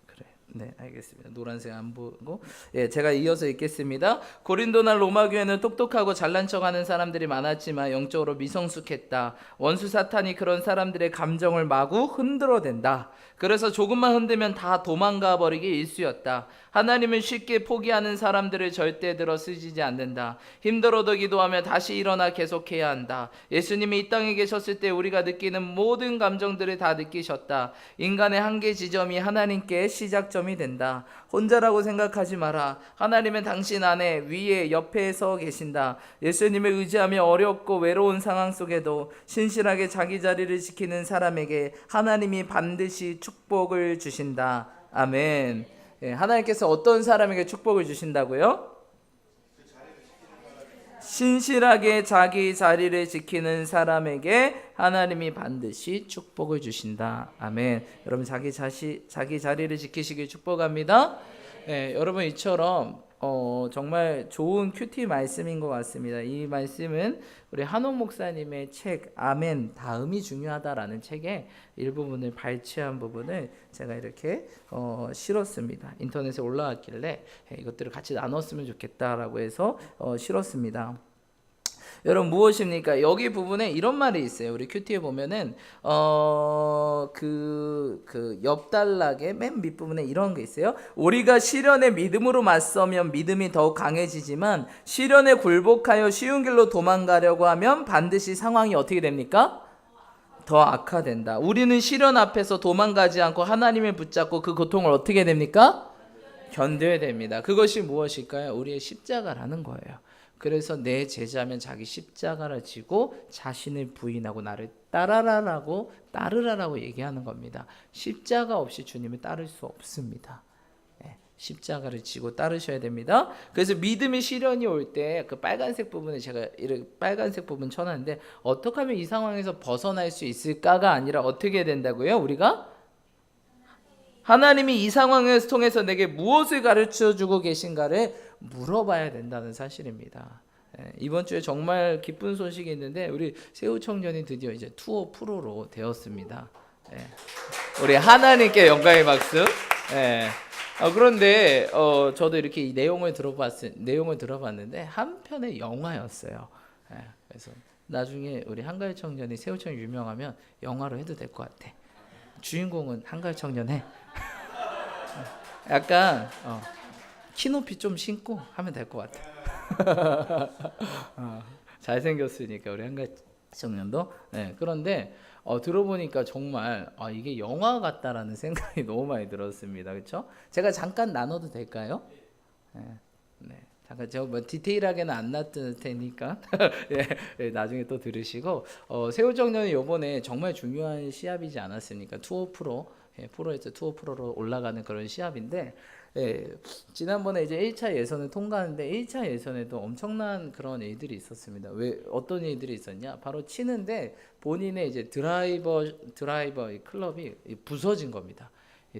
그래. 네, 알겠습니다. 노란색 안 보고, 예, 제가 이어서 읽겠습니다. 고린도나 로마 교회는 똑똑하고 잘난 척하는 사람들이 많았지만 영적으로 미성숙했다. 원수 사탄이 그런 사람들의 감정을 마구 흔들어댄다. 그래서 조금만 흔들면 다 도망가 버리기 일쑤였다. 하나님은 쉽게 포기하는 사람들을 절대 들어 쓰시지 않는다. 힘들어도 기도하며 다시 일어나 계속해야 한다. 예수님이 이 땅에 계셨을 때 우리가 느끼는 모든 감정들을 다 느끼셨다. 인간의 한계 지점이 하나님께 시작점이 된다. 혼자라고 생각하지 마라. 하나님은 당신 안에, 위에, 옆에 서 계신다. 예수님을 의지하며 어렵고 외로운 상황 속에도 신실하게 자기 자리를 지키는 사람에게 하나님이 반드시 축복을 주신다. 아멘. 예, 하나님께서 어떤 사람에게 축복을 주신다고요? 신실하게 자기 자리를 지키는 사람에게 하나님이 반드시 축복을 주신다. 아멘. 여러분 자기 자리를 지키시길 축복합니다. 예, 여러분 이처럼 정말 좋은 큐티 말씀인 것 같습니다. 이 말씀은 우리 한옥 목사님의 책 아멘 다음이 중요하다라는 책의 일부분을 발췌한 부분을 제가 이렇게 실었습니다. 인터넷에 올라왔길래 이것들을 같이 나눴으면 좋겠다라고 해서 실었습니다. 여러분 무엇입니까? 여기 부분에 이런 말이 있어요. 우리 큐티에 보면은 그 옆단락의 맨 밑부분에 이런 게 있어요. 우리가 시련에 믿음으로 맞서면 믿음이 더욱 강해지지만 시련에 굴복하여 쉬운 길로 도망가려고 하면 반드시 상황이 어떻게 됩니까? 더 악화된다. 우리는 시련 앞에서 도망가지 않고 하나님을 붙잡고 그 고통을 어떻게 됩니까? 견뎌야 됩니다. 그것이 무엇일까요? 우리의 십자가라는 거예요. 그래서 내 제자면 자기 십자가를 지고 자신을 부인하고 나를 따르라라고 얘기하는 겁니다. 십자가 없이 주님을 따를 수 없습니다. 십자가를 지고 따르셔야 됩니다. 그래서 믿음의 시련이 올 때 그 빨간색 부분에 제가 이렇게 빨간색 부분 쳐놨는데 어떻게 하면 이 상황에서 벗어날 수 있을까가 아니라 어떻게 된다고요? 우리가 하나님이 이 상황을 통해서 내게 무엇을 가르쳐주고 계신가를 물어봐야 된다는 사실입니다. 이번 주에 정말 기쁜 소식이 있는데 우리 세우 청년이 드디어 이제 투어 프로로 되었습니다. 우리 하나님께 영광의 박수. 그런데 저도 이렇게 이 내용을 들어봤는데 한 편의 영화였어요. 그래서 나중에 우리 한가위 청년이 세우 청년 유명하면 영화로 해도 될 것 같아. 주인공은 한가위 청년 해. 약간 키높이 좀 신고 하면 될 것 같아. 잘생겼으니까 우리 한가위 청년도. 그런데 들어보니까 정말 이게 영화 같다라는 생각이 너무 많이 들었습니다. 그렇죠? 제가 잠깐 나눠도 될까요? 네. 잠깐 제가 뭐 디테일하게는 안 놔둘 테니까 나중에 또 들으시고 세우정년이 이번에 정말 중요한 시합이지 않았습니까? 투어 프로 프로에서 투어 프로로 올라가는 그런 시합인데 지난번에 이제 1차 예선을 통과하는데 1차 예선에도 엄청난 그런 일들이 있었습니다. 왜 어떤 일들이 있었냐? 바로 치는데 본인의 이제 드라이버 클럽이 부서진 겁니다.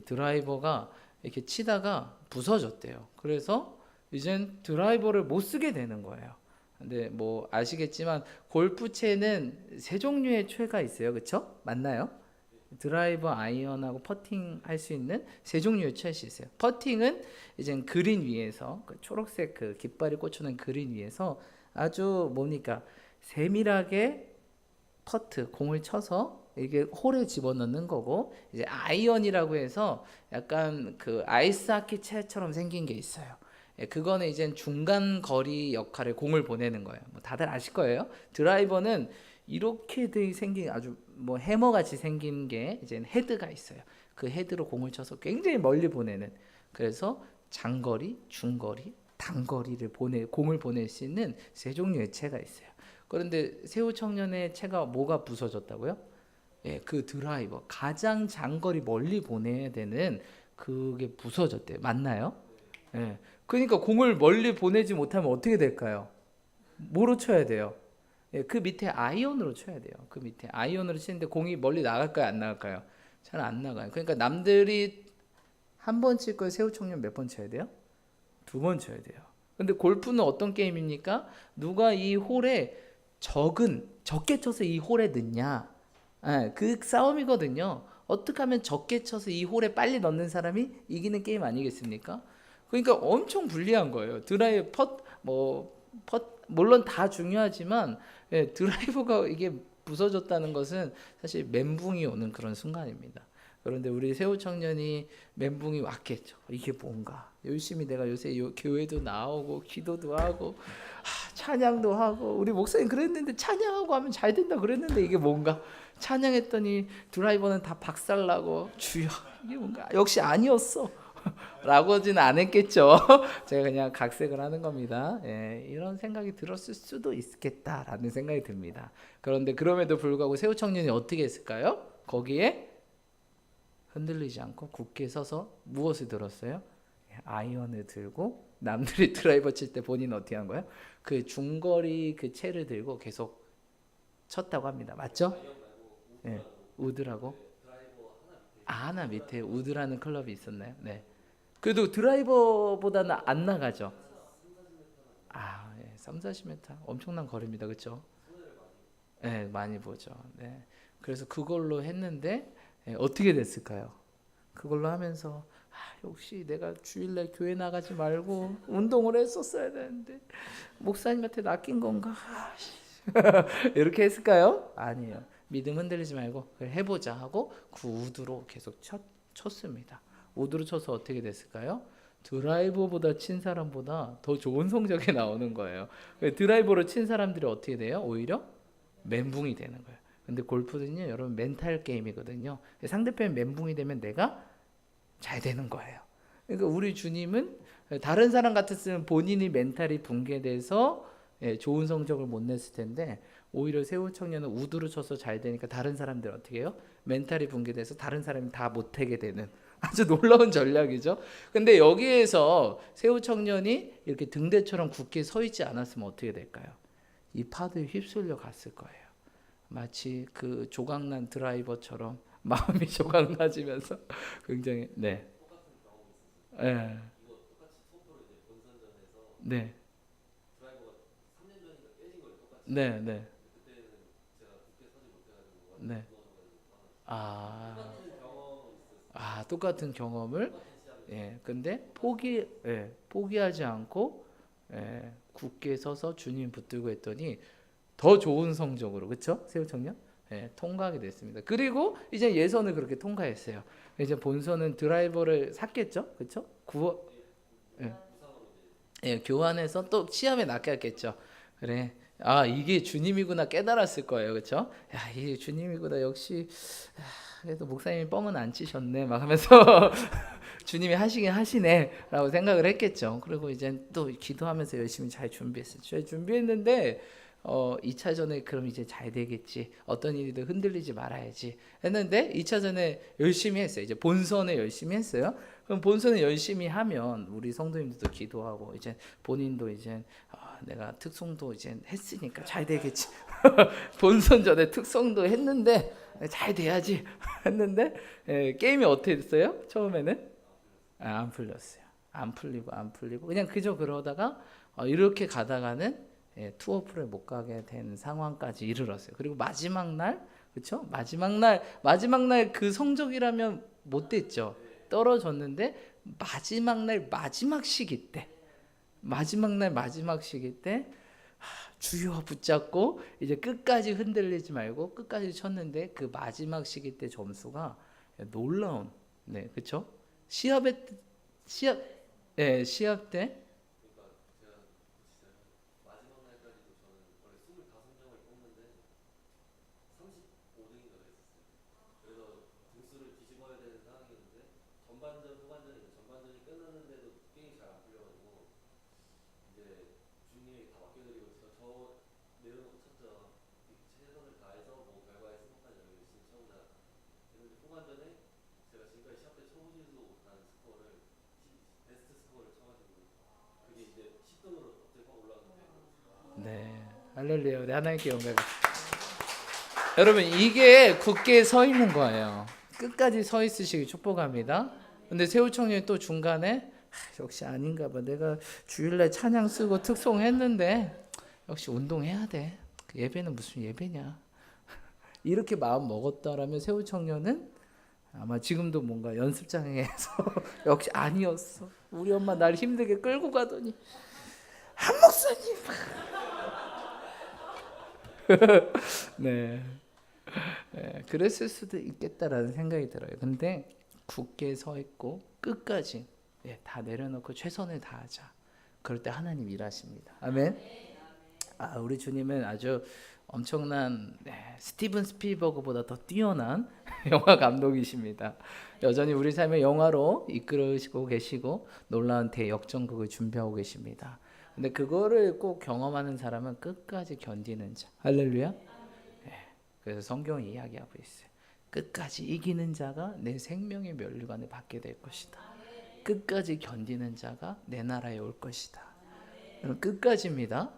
드라이버가 이렇게 치다가 부서졌대요. 그래서 이젠 드라이버를 못 쓰게 되는 거예요. 근데 뭐 아시겠지만 골프채는 세 종류의 채가 있어요. 그렇죠? 맞나요? 드라이버, 아이언하고 퍼팅 할 수 있는 세 종류의 채이 있어요. 퍼팅은 이제 그린 위에서 그 초록색 그 깃발이 꽂혀있는 그린 위에서 아주 뭡니까 세밀하게 공을 쳐서 이게 홀에 집어넣는 거고, 이제 아이언이라고 해서 약간 그 아이스하키 채처럼 생긴 게 있어요. 그거는 이제 중간 거리 역할을 공을 보내는 거예요. 뭐 다들 아실 거예요. 드라이버는 이렇게 생긴 아주 뭐 해머 같이 생긴 게 이제 헤드가 있어요. 그 헤드로 공을 쳐서 굉장히 멀리 보내는. 그래서 장거리, 중거리, 단거리를 공을 보낼 수 있는 세 종류의 채가 있어요. 그런데 세우 청년의 채가 뭐가 부서졌다고요? 그 드라이버 가장 장거리 멀리 보내야 되는 그게 부서졌대요. 맞나요? 그러니까 공을 멀리 보내지 못하면 어떻게 될까요? 뭐로 쳐야 돼요? 그 밑에 아이언으로 쳐야 돼요. 그 밑에 아이언으로 치는데 공이 멀리 나갈까요? 안 나갈까요? 잘 안 나가요. 그러니까 남들이 한 번 칠 걸 세우 청년 몇 번 쳐야 돼요? 2번 쳐야 돼요. 근데 골프는 어떤 게임입니까? 누가 이 홀에 적게 쳐서 이 홀에 넣냐? 그 싸움이거든요. 어떻게 하면 적게 쳐서 이 홀에 빨리 넣는 사람이 이기는 게임 아니겠습니까? 그러니까 엄청 불리한 거예요. 드라이브 물론 다 중요하지만 드라이버가 이게 부서졌다는 것은 사실 멘붕이 오는 그런 순간입니다. 그런데 우리 세우 청년이 멘붕이 왔겠죠. 이게 뭔가 열심히 내가 요새 교회도 나오고 기도도 하고 찬양도 하고 우리 목사님 그랬는데 찬양하고 하면 잘 된다 그랬는데 이게 뭔가 찬양했더니 드라이버는 다 박살나고 주여 이게 뭔가 역시 아니었어 라고는 안 했겠죠. 제가 그냥 각색을 하는 겁니다. 이런 생각이 들었을 수도 있겠다라는 생각이 듭니다. 그런데 그럼에도 불구하고 세우 청년이 어떻게 했을까요? 거기에 흔들리지 않고 굳게 서서 무엇을 들었어요? 아이언을 들고 남들이 드라이버 칠 때 본인은 어떻게 한 거예요? 그 중거리 그 채를 들고 계속 쳤다고 합니다. 맞죠? 우드라고? 하나 밑에 우드라는 클럽이 있었나요? 네. 그래도 드라이버보다는 안 나가죠. 3, 40m 엄청난 거리입니다. 그렇죠? 네, 많이 보죠. 네. 그래서 그걸로 했는데 어떻게 됐을까요? 그걸로 하면서 역시 내가 주일날 교회 나가지 말고 운동을 했었어야 되는데 목사님한테 낚인 건가? 이렇게 했을까요? 아니에요. 믿음 흔들리지 말고 해보자 하고 그 우드로 계속 쳤습니다. 우드로 쳐서 어떻게 됐을까요? 드라이버보다 친 사람보다 더 좋은 성적이 나오는 거예요. 드라이버로 친 사람들이 어떻게 돼요? 오히려 멘붕이 되는 거예요. 근데 골프는요, 여러분 멘탈 게임이거든요. 상대편이 멘붕이 되면 내가 잘 되는 거예요. 그러니까 우리 주님은 다른 사람 같았으면 본인이 멘탈이 붕괴돼서 좋은 성적을 못 냈을 텐데 오히려 세우 청년은 우드로 쳐서 잘 되니까 다른 사람들 어떻게 해요? 멘탈이 붕괴돼서 다른 사람이 다 못하게 되는 아주 놀라운 전략이죠. 근데 여기에서 세우 청년이 이렇게 등대처럼 굳게 서 있지 않았으면 어떻게 될까요? 이 파도에 휩쓸려 갔을 거예요. 마치 그 조각난 드라이버처럼 마음이 조각나지면서 굉장히 네. 네. 네. 네, 네. 네. 똑같은 경험을 근데 포기하지 않고 굳게 서서 주님 붙들고 했더니 더 좋은 성적으로 그렇죠? 세우 청년 통과하게 됐습니다. 그리고 이제 예선을 그렇게 통과했어요. 이제 본선은 드라이버를 샀겠죠, 그렇죠? 교환해서 또 시험에 낚였겠죠. 그래, 이게 주님이구나 깨달았을 거예요, 그렇죠? 이게 주님이구나 역시. 그래도 목사님이 뻥은 안 치셨네, 막 하면서 주님이 하시긴 하시네라고 생각을 했겠죠. 그리고 이제 또 기도하면서 열심히 잘 준비했어요. 잘 준비했는데 2차전에 그럼 이제 잘 되겠지. 어떤 일이든 흔들리지 말아야지 했는데 2차전에 열심히 했어요. 이제 본선에 열심히 했어요. 그럼 본선에 열심히 하면 우리 성도님들도 기도하고 이제 본인도 이제 내가 특송도 이제 했으니까 잘 되겠지. 본선 전에 특송도 했는데 잘 돼야지 했는데 게임이 어떻게 됐어요? 처음에는 안 풀렸어요. 안 풀리고 그냥 그저 그러다가 이렇게 가다가는 투어 프로에 못 가게 된 상황까지 이르렀어요. 그리고 마지막 날, 그렇죠? 마지막 날 그 성적이라면 못 됐죠. 떨어졌는데 마지막 날 마지막 시기 때 주여 붙잡고 이제 끝까지 흔들리지 말고 끝까지 쳤는데 그 마지막 시기 때 점수가 놀라운 그렇죠? 시합 때 전반전이 끝났는데도 게임이 잘 안 풀려가지고 이제 주님에게 다 맡겨드리고 저 내려놓고 쳤죠. 최선을 다해서 뭐 결과에 승복하지 않고 열심히 쳐보자 했는데 후반전에 제가 지금까지 시합 때 쳐보지도 못한 스코어를 베스트 스코어를 쳐가지고 그게 이제 10등으로 갑자기 확 올라왔는데 할렐루야. 우리 하나님께 영광. 여러분 이게 굳게 서 있는 거예요. 끝까지 서 있으시기 축복합니다. 근데 세우 청년이 또 중간에 역시 아닌가 봐. 내가 주일날 찬양 쓰고 특송했는데 역시 운동해야 돼. 예배는 무슨 예배냐. 이렇게 마음 먹었다라면 세우 청년은 아마 지금도 뭔가 연습장에서 역시 아니었어. 우리 엄마 날 힘들게 끌고 가더니 한 목사님. 네. 네, 그랬을 수도 있겠다라는 생각이 들어요. 근데 굳게 서 있고 끝까지 다 내려놓고 최선을 다하자. 그럴 때 하나님 일하십니다. 아멘. 우리 주님은 아주 엄청난 스티븐 스필버그보다 더 뛰어난 영화 감독이십니다. 여전히 우리 삶의 영화로 이끌으시고 계시고 놀라운 대역전극을 준비하고 계십니다. 근데 그거를 꼭 경험하는 사람은 끝까지 견디는 자. 할렐루야. 그래서 성경이 이야기하고 있어요. 끝까지 이기는 자가 내 생명의 면류관을 받게 될 것이다. 끝까지 견디는 자가 내 나라에 올 것이다. 끝까지입니다.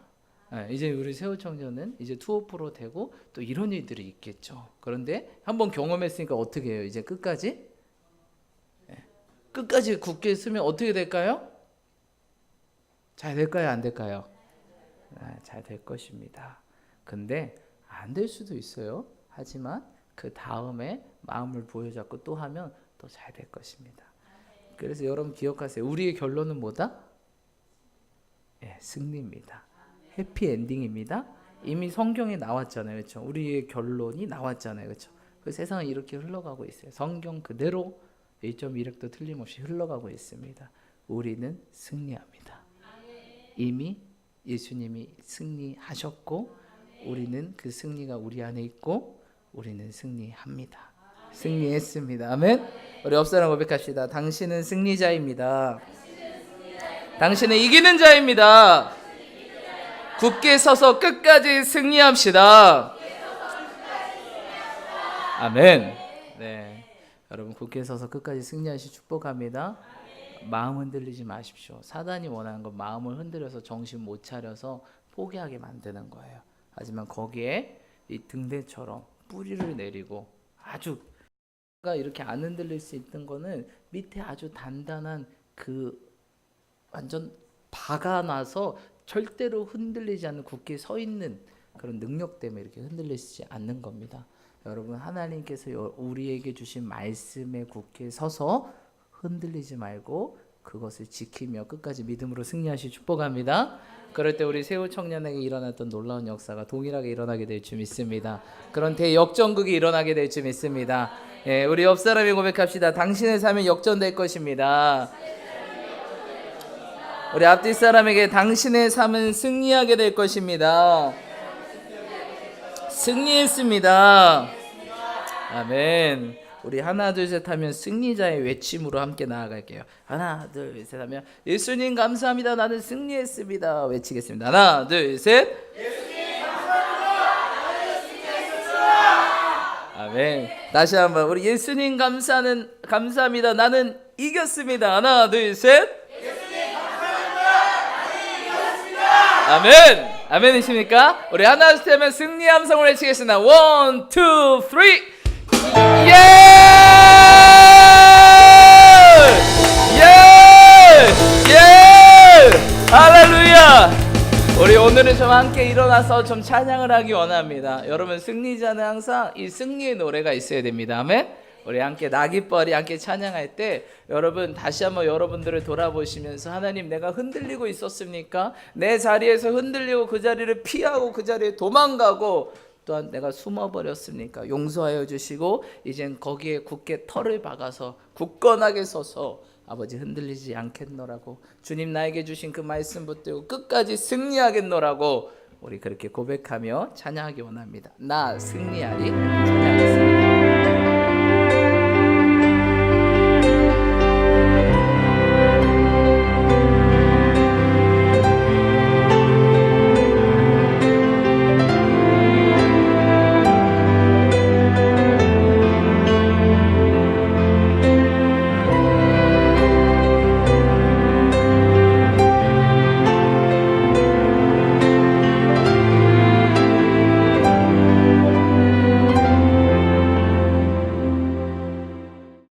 이제 우리 세우청년은 이제 투어 프로 되고 또 이런 일들이 있겠죠. 그런데 한번 경험했으니까 어떻게 해요? 이제 끝까지 굳게 쓰면 어떻게 될까요? 잘 될까요? 안 될까요? 잘 될 것입니다. 근데 안 될 수도 있어요. 하지만 그 다음에 마음을 부여잡고 또 하면 또 잘 될 것입니다. 그래서 여러분 기억하세요. 우리의 결론은 뭐다? 승리입니다. 해피엔딩입니다. 이미 성경에 나왔잖아요. 그렇죠? 우리의 결론이 나왔잖아요. 그렇죠? 그 세상은 이렇게 흘러가고 있어요. 성경 그대로 1.1핵도 틀림없이 흘러가고 있습니다. 우리는 승리합니다. 이미 예수님이 승리하셨고 우리는 그 승리가 우리 안에 있고 우리는 승리합니다. 승리했습니다. 아멘. 우리 옆사람 고백합시다. 당신은 승리자입니다. 당신은 이기는 자입니다. 굳게 서서 끝까지 승리합시다. 아멘. 네, 여러분 굳게 서서 끝까지 승리하시 축복합니다. 마음 흔들리지 마십시오. 사단이 원하는 건 마음을 흔들어서 정신 못 차려서 포기하게 만드는 거예요. 하지만 거기에 이 등대처럼 뿌리를 내리고 아주 이렇게 안 흔들릴 수 있는 거는 밑에 아주 단단한 그 완전 박아놔서 절대로 흔들리지 않는 굳게 서 있는 그런 능력 때문에 이렇게 흔들리지 않는 겁니다. 여러분 하나님께서 우리에게 주신 말씀에 굳게 서서 흔들리지 말고 그것을 지키며 끝까지 믿음으로 승리하시 축복합니다. 그럴 때 우리 세우 청년에게 일어났던 놀라운 역사가 동일하게 일어나게 될 줄 믿습니다. 그런 대역전극이 일어나게 될 줄 믿습니다. 우리 옆 사람이 고백합시다. 당신의 삶은 역전될 것입니다. 우리 앞뒤 사람에게 당신의 삶은 승리하게 될 것입니다. 승리했습니다. 아멘. 우리 하나 둘 셋 하면 승리자의 외침으로 함께 나아갈게요. 하나 둘 셋 하면 예수님 감사합니다. 나는 승리했습니다. 외치겠습니다. 하나 둘 셋. 예수님 감사합니다. 나는 승리했습니다. 아멘. 다시 한번 우리 예수님 감사합니다. 나는 이겼습니다. 하나 둘 셋. 예수님 감사합니다. 나는 이겼습니다. 아멘. 아멘이십니까? 우리 하나 둘 셋 하면 승리 함성을 외치겠습니다. 1, 2, 3. 예! 예! 예! 할렐루야! 우리 오늘은 좀 함께 일어나서 좀 찬양을 하기 원합니다. 여러분 승리자는 항상 이 승리의 노래가 있어야 됩니다. 아멘? 우리 함께 나깃벌이 함께 찬양할 때 여러분 다시 한번 여러분들을 돌아보시면서 하나님 내가 흔들리고 있었습니까? 내 자리에서 흔들리고 그 자리를 피하고 그 자리에 도망가고 또한 내가 숨어버렸습니까? 용서하여 주시고 이젠 거기에 굳게 털을 박아서 굳건하게 서서 아버지 흔들리지 않겠노라고 주님 나에게 주신 그 말씀 붙들고 끝까지 승리하겠노라고 우리 그렇게 고백하며 찬양하기 원합니다. 나 승리하리 찬양.